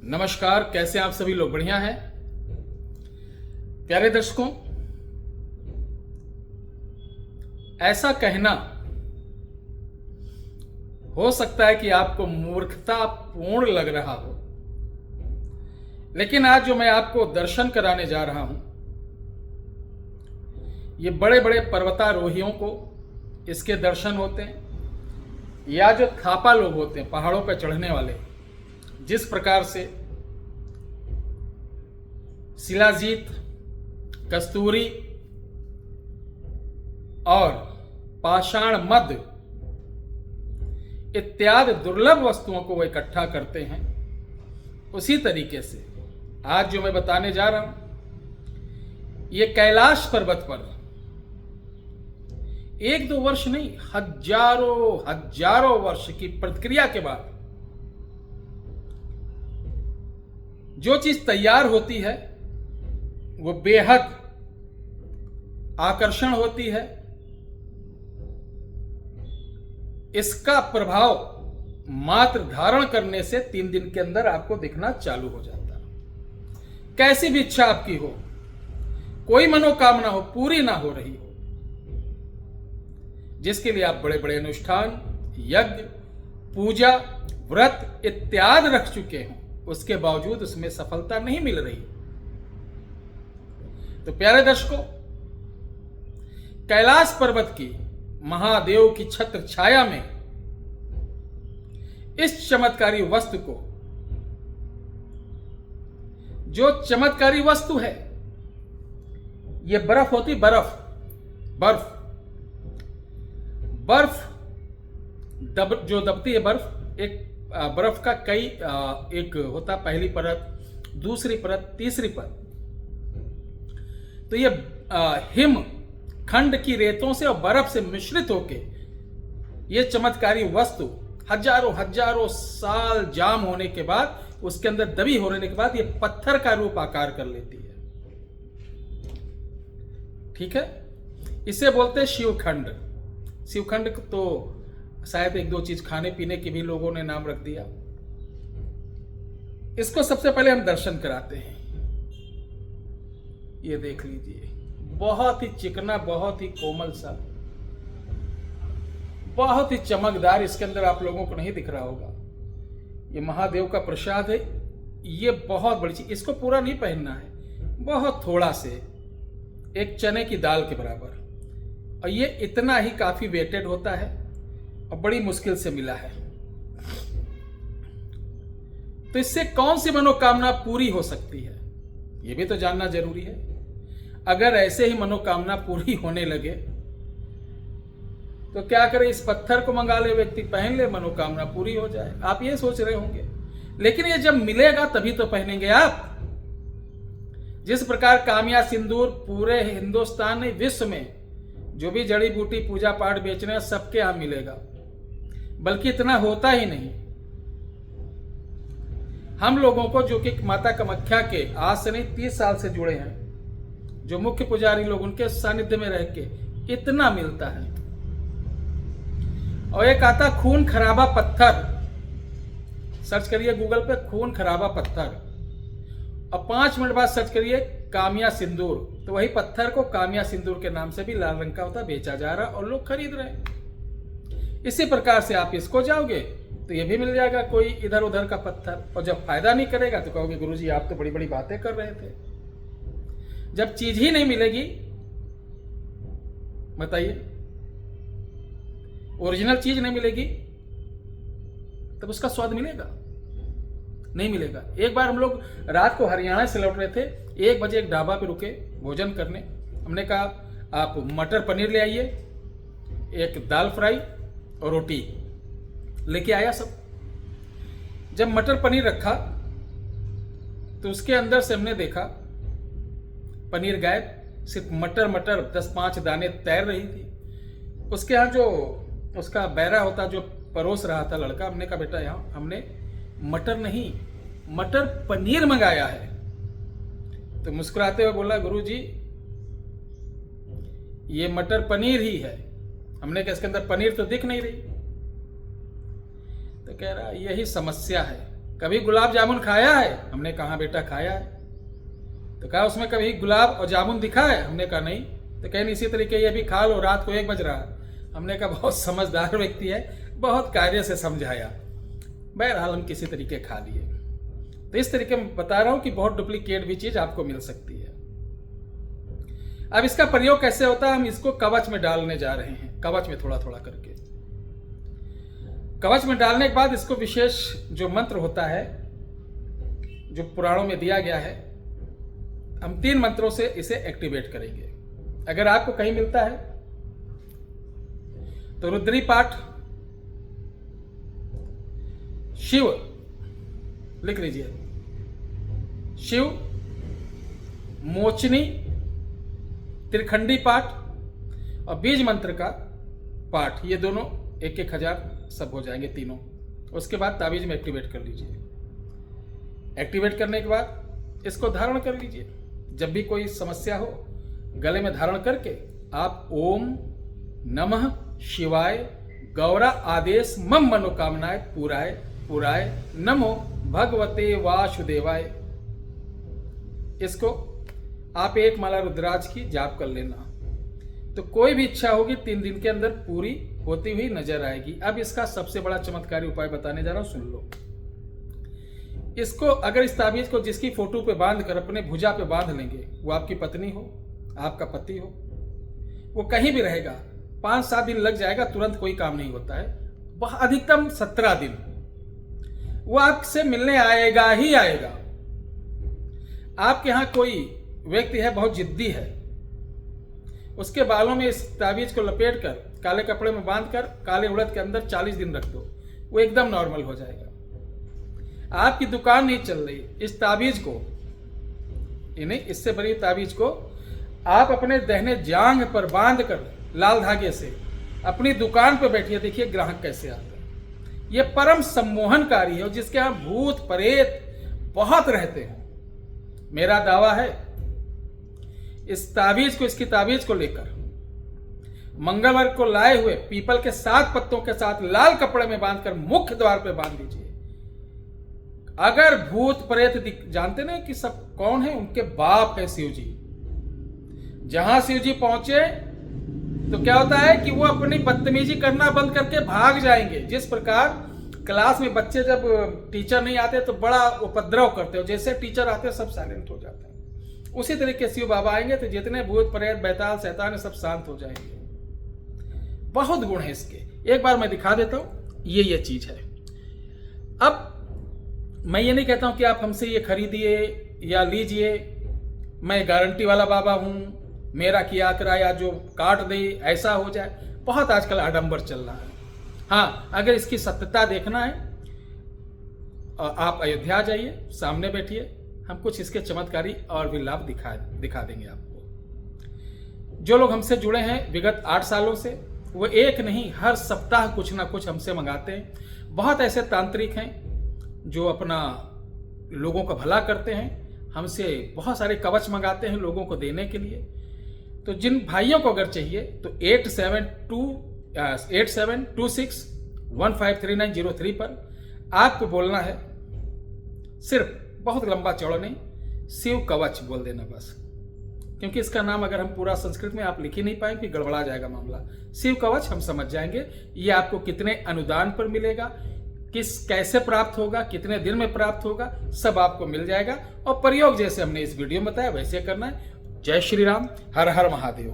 नमस्कार, कैसे आप सभी लोग? बढ़िया हैं? प्यारे दर्शकों, ऐसा कहना हो सकता है कि आपको मूर्खतापूर्ण लग रहा हो, लेकिन आज जो मैं आपको दर्शन कराने जा रहा हूं, ये बड़े बड़े पर्वतारोहियों को इसके दर्शन होते हैं, या जो थापा लोग होते हैं पहाड़ों पर चढ़ने वाले, जिस प्रकार से शिलाजीत, कस्तूरी और पाषाण मध्य इत्यादि दुर्लभ वस्तुओं को वो इकट्ठा करते हैं, उसी तरीके से आज जो मैं बताने जा रहा हूं, ये कैलाश पर्वत पर 1-2 वर्ष नहीं, हजारों वर्ष की प्रक्रिया के बाद जो चीज तैयार होती है वो बेहद आकर्षण होती है। इसका प्रभाव मात्र धारण करने से 3 दिन के अंदर आपको दिखना चालू हो जाता है। कैसी भी इच्छा आपकी हो, कोई मनोकामना हो, पूरी ना हो रही हो, जिसके लिए आप बड़े बड़े अनुष्ठान, यज्ञ, पूजा, व्रत इत्यादि रख चुके हो, उसके बावजूद उसमें सफलता नहीं मिल रही। तो प्यारे दर्शकों, कैलाश पर्वत की महादेव की छत्र छाया में इस चमत्कारी वस्तु को, जो चमत्कारी वस्तु है, यह बर्फ होती, बर्फ जो दबती है, बर्फ का कई एक होता, पहली परत, दूसरी परत, तीसरी परत। तो ये हिम खंड की रेतों से और बर्फ से मिश्रित होके ये चमत्कारी वस्तु हजारों साल जाम होने के बाद, उसके अंदर दबी होने के बाद ये पत्थर का रूप आकार कर लेती है। ठीक है, इसे बोलते हैं शिवखंड। शिवखंड तो शायद 1-2 चीज खाने पीने की भी लोगों ने नाम रख दिया। इसको सबसे पहले हम दर्शन कराते हैं। ये देख लीजिए, बहुत ही चिकना, बहुत ही कोमल सा, बहुत ही चमकदार। इसके अंदर आप लोगों को नहीं दिख रहा होगा, ये महादेव का प्रसाद है। ये बहुत बड़ी चीज, इसको पूरा नहीं पहनना है, बहुत थोड़ा से, एक चने की दाल के बराबर, और ये इतना ही काफी वेटेड होता है और बड़ी मुश्किल से मिला है। तो इससे कौन सी मनोकामना पूरी हो सकती है, यह भी तो जानना जरूरी है। अगर ऐसे ही मनोकामना पूरी होने लगे तो क्या करे, इस पत्थर को मंगा ले व्यक्ति, पहन ले, मनोकामना पूरी हो जाए। आप ये सोच रहे होंगे, लेकिन ये जब मिलेगा तभी तो पहनेंगे आप। जिस प्रकार कामिया सिंदूर पूरे हिंदुस्तान में, विश्व में जो भी जड़ी बूटी पूजा पाठ बेचने हैं, सबके यहां मिलेगा। बल्कि इतना होता ही नहीं, हम लोगों को जो कि माता कामाख्या के आज से नहीं 30 साल से जुड़े हैं, जो मुख्य पुजारी लोग, उनके सानिध्य में रह के इतना मिलता है। और एक आता खून खराबा पत्थर, सर्च करिए गूगल पे खून खराबा पत्थर, और 5 मिनट बाद सर्च करिए कामिया सिंदूर, तो वही पत्थर को कामिया सिंदूर के नाम से भी लाल रंग का होता, बेचा जा रहा और लोग खरीद रहे हैं। इसी प्रकार से आप इसको जाओगे तो ये भी मिल जाएगा, कोई इधर उधर का पत्थर। और जब फायदा नहीं करेगा तो कहोगे गुरुजी आप तो बड़ी बड़ी बातें कर रहे थे। जब चीज ही नहीं मिलेगी, बताइए, ओरिजिनल चीज नहीं मिलेगी, तब उसका स्वाद मिलेगा? नहीं मिलेगा। एक बार हम लोग रात को हरियाणा से लौट रहे थे, 1 बजे एक ढाबा पे रुके भोजन करने। हमने कहा आप मटर पनीर ले आइए, एक दाल फ्राई और रोटी लेके आया सब। जब मटर पनीर रखा तो उसके अंदर से हमने देखा पनीर गायब, सिर्फ मटर 10-5 दाने तैर रही थी। उसके यहाँ जो उसका बैरा होता, जो परोस रहा था लड़का, हमने कहा बेटा यहाँ हमने मटर नहीं, मटर पनीर मंगाया है। तो मुस्कुराते हुए बोला गुरुजी ये मटर पनीर ही है। हमने कहा इसके अंदर पनीर तो दिख नहीं रही। तो कह रहा यही समस्या है, कभी गुलाब जामुन खाया है? हमने कहा बेटा खाया है। तो कहा उसमें कभी गुलाब और जामुन दिखा है? हमने कहा नहीं। तो कहें इसी तरीके ये भी खा लो, रात को 1 बज रहा है। हमने कहा बहुत समझदार व्यक्ति है, बहुत कार्य से समझाया। बहरहाल हम किसी तरीके खा लिए। तो इस तरीके में बता रहा हूं कि बहुत डुप्लीकेट भी चीज आपको मिल सकती है। अब इसका प्रयोग कैसे होता है, हम इसको कवच में डालने जा रहे हैं, कवच में थोड़ा थोड़ा करके। कवच में डालने के बाद इसको विशेष जो मंत्र होता है, जो पुराणों में दिया गया है, हम 3 मंत्रों से इसे एक्टिवेट करेंगे। अगर आपको कहीं मिलता है तो रुद्री पाठ, शिव लिख लीजिए, शिव, मोचनी, त्रिखंडी पाठ और बीज मंत्र का पाठ, ये दोनों 1-1 हजार सब हो जाएंगे तीनों। उसके बाद ताबीज में एक्टिवेट कर लीजिए। एक्टिवेट करने के बाद इसको धारण कर लीजिए। जब भी कोई समस्या हो, गले में धारण करके आप ओम नमः शिवाय गौरा आदेश मम मनोकामनाएं पुराय पुराय नमो भगवते वासुदेवाय, इसको आप 1 माला रुद्राज की जाप कर लेना। तो कोई भी इच्छा होगी 3 दिन के अंदर पूरी होती हुई नजर आएगी। अब इसका सबसे बड़ा चमत्कारी उपाय बताने जा रहा हूं, सुन लो। इसको अगर इस ताबीज को जिसकी फोटो पे बांध कर अपने भुजा पे बांध लेंगे, वो आपकी पत्नी हो, आपका पति हो, वो कहीं भी रहेगा, 5-7 दिन लग जाएगा, तुरंत कोई काम नहीं होता है। वह अधिकतम 17 दिन वो आपसे मिलने आएगा ही आएगा। आपके यहां कोई व्यक्ति है बहुत जिद्दी है, उसके बालों में इस ताबीज को लपेट कर काले कपड़े में बांधकर काले उड़द के अंदर 40 दिन रख दो, वो एकदम नॉर्मल हो जाएगा। आपकी दुकान नहीं चल रही, इस ताबीज को, इन्हें इससे बड़ी ताबीज को आप अपने दाहिने जांघ पर बांध कर लाल धागे से अपनी दुकान पर बैठिए, देखिए ग्राहक कैसे आता है। यह परम सम्मोहनकारी है, जिसके यहां भूत प्रेत बहुत रहते हैं। मेरा दावा है इस ताबीज को, इसकी ताबीज को लेकर मंगलवार को लाए हुए पीपल के 7 पत्तों के साथ लाल कपड़े में बांधकर मुख्य द्वार पर बांध दीजिए। अगर भूत प्रेत जानते ना कि सब कौन है, उनके बाप है शिव जी। जहां शिव जी पहुंचे तो क्या होता है कि वो अपनी बदतमीजी करना बंद करके भाग जाएंगे। जिस प्रकार क्लास में बच्चे जब टीचर नहीं आते तो बड़ा उपद्रव करते हो, जैसे टीचर आते हैं सब साइलेंट हो जाते हैं, उसी तरीके शिव बाबा आएंगे तो जितने भूत प्रेत बैताल शैतान सब शांत हो जाएंगे। बहुत गुण है इसके, एक बार मैं दिखा देता हूं। ये चीज है। अब मैं ये नहीं कहता हूं कि आप हमसे ये खरीदिए या लीजिए, मैं गारंटी वाला बाबा हूं, मेरा किया कराया जो काट दे ऐसा हो जाए। बहुत आजकल आडंबर चल रहा है। हाँ, अगर इसकी सत्यता देखना है आप अयोध्या आ जाइए, सामने बैठिए, हम कुछ इसके चमत्कारी और भी लाभ दिखा देंगे आपको। जो लोग हमसे जुड़े हैं विगत 8 सालों से, वो एक नहीं हर सप्ताह कुछ ना कुछ हमसे मंगाते हैं। बहुत ऐसे तांत्रिक हैं जो अपना लोगों का भला करते हैं, हमसे बहुत सारे कवच मंगाते हैं लोगों को देने के लिए। तो जिन भाइयों को अगर चाहिए तो 8726153903 पर आपको बोलना है। सिर्फ बहुत लंबा चौड़ा नहीं, शिव कवच बोल देना बस, क्योंकि इसका नाम अगर हम पूरा संस्कृत में आप लिख ही नहीं पाएंगे, गड़बड़ा जाएगा मामला। शिव कवच हम समझ जाएंगे। ये आपको कितने अनुदान पर मिलेगा, कैसे प्राप्त होगा, कितने दिन में प्राप्त होगा, सब आपको मिल जाएगा। और प्रयोग जैसे हमने इस वीडियो में बताया वैसे करना है। जय श्री राम, हर हर महादेव।